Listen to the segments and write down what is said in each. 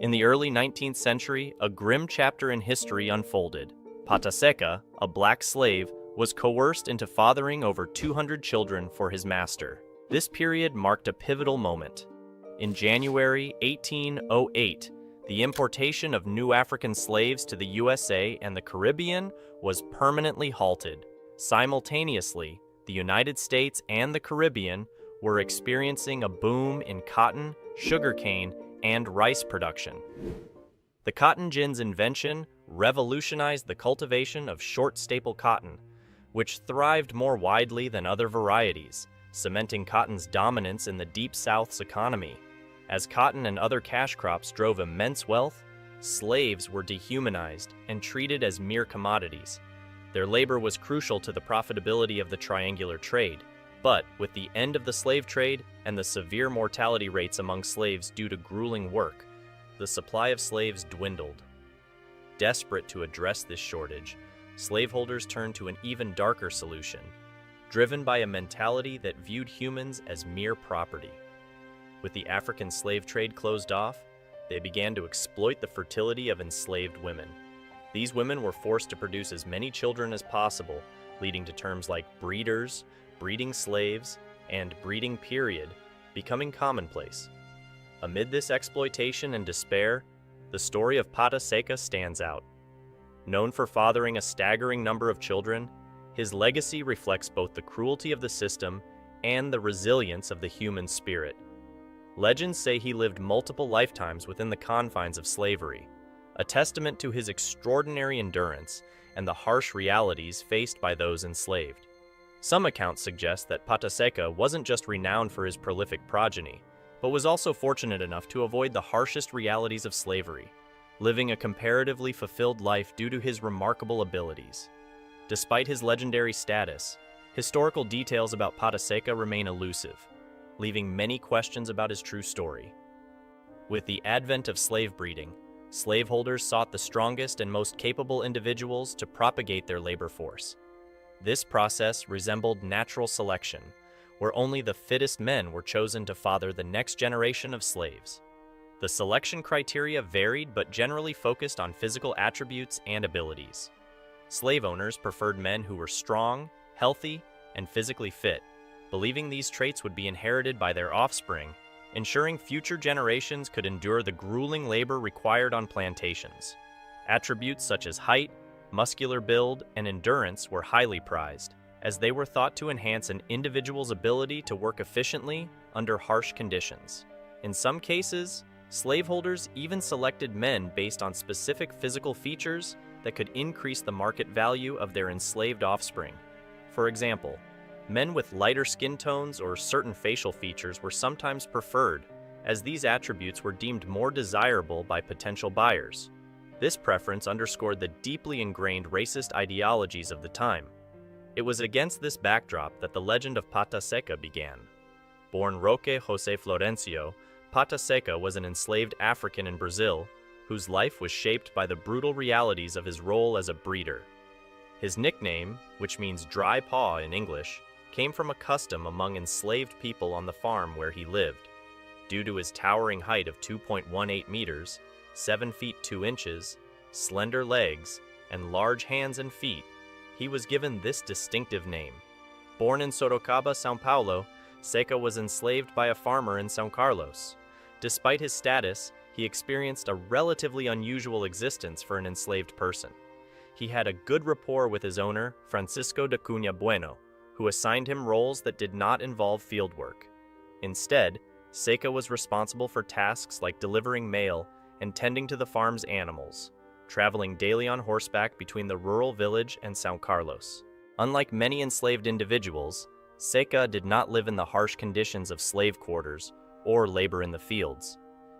In the early 19th century, a grim chapter in history unfolded. Pata Seca, a black slave, was coerced into fathering over 200 children for his master. This period marked a pivotal moment. In January 1808, the importation of new African slaves to the USA and the Caribbean was permanently halted. Simultaneously, the United States and the Caribbean were experiencing a boom in cotton, sugarcane, and rice production. The cotton gin's invention revolutionized the cultivation of short staple cotton, which thrived more widely than other varieties, cementing cotton's dominance in the Deep South's economy. As cotton and other cash crops drove immense wealth, slaves were dehumanized and treated as mere commodities. Their labor was crucial to the profitability of the triangular trade, but with the end of the slave trade and the severe mortality rates among slaves due to grueling work, the supply of slaves dwindled. Desperate to address this shortage, slaveholders turned to an even darker solution, driven by a mentality that viewed humans as mere property. With the African slave trade closed off, they began to exploit the fertility of enslaved women. These women were forced to produce as many children as possible, leading to terms like breeders, breeding slaves, and breeding period becoming commonplace. Amid this exploitation and despair, the story of Pata Seca stands out. Known for fathering a staggering number of children, his legacy reflects both the cruelty of the system and the resilience of the human spirit. Legends say he lived multiple lifetimes within the confines of slavery, a testament to his extraordinary endurance and the harsh realities faced by those enslaved. Some accounts suggest that Pata Seca wasn't just renowned for his prolific progeny, but was also fortunate enough to avoid the harshest realities of slavery, living a comparatively fulfilled life due to his remarkable abilities. Despite his legendary status, historical details about Pata Seca remain elusive, leaving many questions about his true story. With the advent of slave breeding, slaveholders sought the strongest and most capable individuals to propagate their labor force. This process resembled natural selection, where only the fittest men were chosen to father the next generation of slaves. The selection criteria varied but generally focused on physical attributes and abilities. Slave owners preferred men who were strong, healthy, and physically fit, believing these traits would be inherited by their offspring, ensuring future generations could endure the grueling labor required on plantations. Attributes such as height, muscular build, and endurance were highly prized, as they were thought to enhance an individual's ability to work efficiently under harsh conditions. In some cases, slaveholders even selected men based on specific physical features that could increase the market value of their enslaved offspring. For example, men with lighter skin tones or certain facial features were sometimes preferred, as these attributes were deemed more desirable by potential buyers. This preference underscored the deeply ingrained racist ideologies of the time. It was against this backdrop that the legend of Pata Seca began. Born Roque José Florencio, Pata Seca was an enslaved African in Brazil whose life was shaped by the brutal realities of his role as a breeder. His nickname, which means dry paw in English, came from a custom among enslaved people on the farm where he lived. Due to his towering height of 2.18 meters, 7 feet 2 inches, slender legs, and large hands and feet, he was given this distinctive name. Born in Sorocaba, São Paulo, Seca was enslaved by a farmer in São Carlos. Despite his status, he experienced a relatively unusual existence for an enslaved person. He had a good rapport with his owner, Francisco de Cunha Bueno, who assigned him roles that did not involve field work. Instead, Seca was responsible for tasks like delivering mail and tending to the farm's animals, traveling daily on horseback between the rural village and São Carlos. Unlike many enslaved individuals, Seca did not live in the harsh conditions of slave quarters or labor in the fields.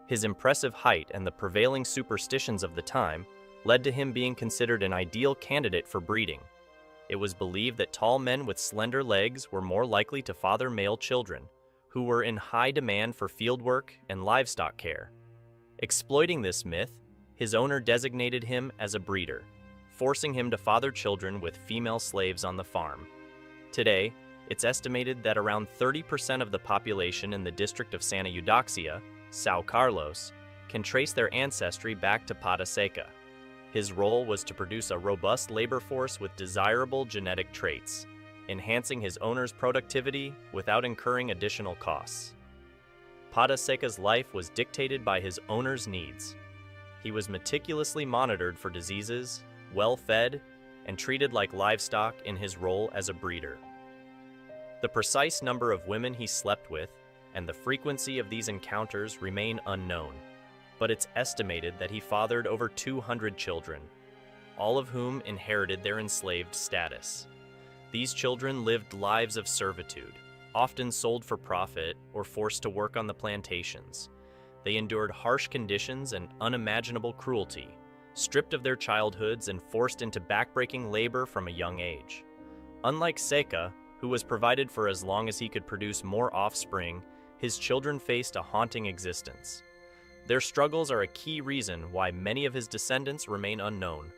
His impressive height and the prevailing superstitions of the time led to him being considered an ideal candidate for breeding. It was believed that tall men with slender legs were more likely to father male children, who were in high demand for fieldwork and livestock care. Exploiting this myth, his owner designated him as a breeder, forcing him to father children with female slaves on the farm. Today, it's estimated that around 30% of the population in the district of Santa Eudoxia, São Carlos, can trace their ancestry back to Seca. His role was to produce a robust labor force with desirable genetic traits, enhancing his owner's productivity without incurring additional costs. Seca's life was dictated by his owner's needs. He was meticulously monitored for diseases, well-fed, and treated like livestock in his role as a breeder. The precise number of women he slept with and the frequency of these encounters remain unknown, but it's estimated that he fathered over 200 children, all of whom inherited their enslaved status. These children lived lives of servitude, often sold for profit or forced to work on the plantations. They endured harsh conditions and unimaginable cruelty, stripped of their childhoods and forced into backbreaking labor from a young age. Unlike Seca, who was provided for as long as he could produce more offspring, his children faced a haunting existence. Their struggles are a key reason why many of his descendants remain unknown.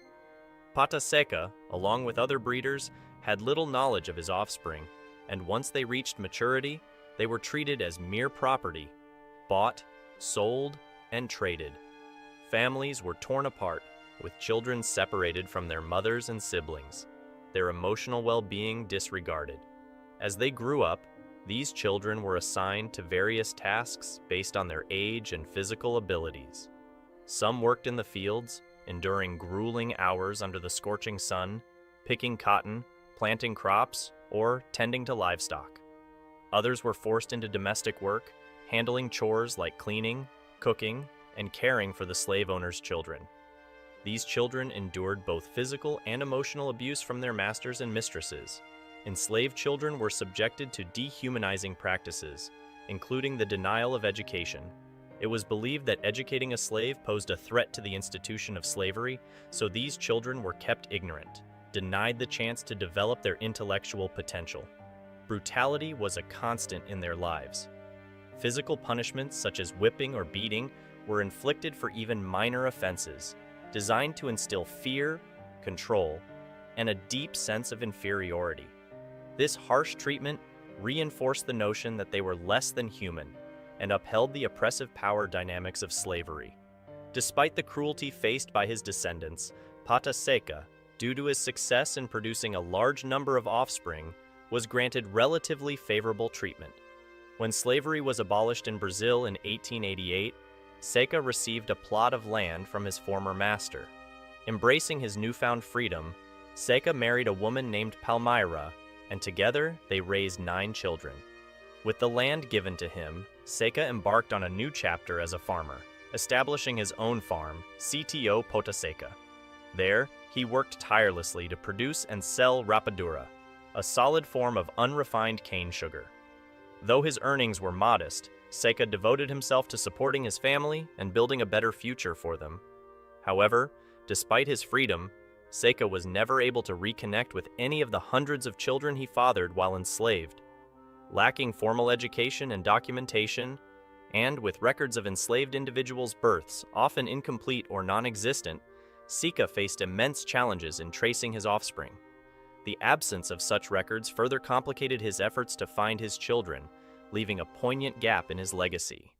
Seca, along with other breeders, had little knowledge of his offspring, and once they reached maturity, they were treated as mere property, bought, sold, and traded. Families were torn apart, with children separated from their mothers and siblings, their emotional well-being disregarded. As they grew up, these children were assigned to various tasks based on their age and physical abilities. Some worked in the fields, enduring grueling hours under the scorching sun, picking cotton, planting crops, or tending to livestock. Others were forced into domestic work, handling chores like cleaning, cooking, and caring for the slave owners' children. These children endured both physical and emotional abuse from their masters and mistresses. Enslaved children were subjected to dehumanizing practices, including the denial of education. It was believed that educating a slave posed a threat to the institution of slavery, so these children were kept ignorant, denied the chance to develop their intellectual potential. Brutality was a constant in their lives. Physical punishments such as whipping or beating were inflicted for even minor offenses, designed to instill fear, control, and a deep sense of inferiority. This harsh treatment reinforced the notion that they were less than human and upheld the oppressive power dynamics of slavery. Despite the cruelty faced by his descendants, Seca, due to his success in producing a large number of offspring, was granted relatively favorable treatment. When slavery was abolished in Brazil in 1888, Seca received a plot of land from his former master. Embracing his newfound freedom, Seca married a woman named Palmyra, and together they raised 9 children. With the land given to him, Seca embarked on a new chapter as a farmer, establishing his own farm, CTO Seca. There, he worked tirelessly to produce and sell rapadura, a solid form of unrefined cane sugar. Though his earnings were modest, Seca devoted himself to supporting his family and building a better future for them. However, despite his freedom, Seca was never able to reconnect with any of the hundreds of children he fathered while enslaved. Lacking formal education and documentation, and with records of enslaved individuals' births often incomplete or non-existent, Seca faced immense challenges in tracing his offspring. The absence of such records further complicated his efforts to find his children, leaving a poignant gap in his legacy.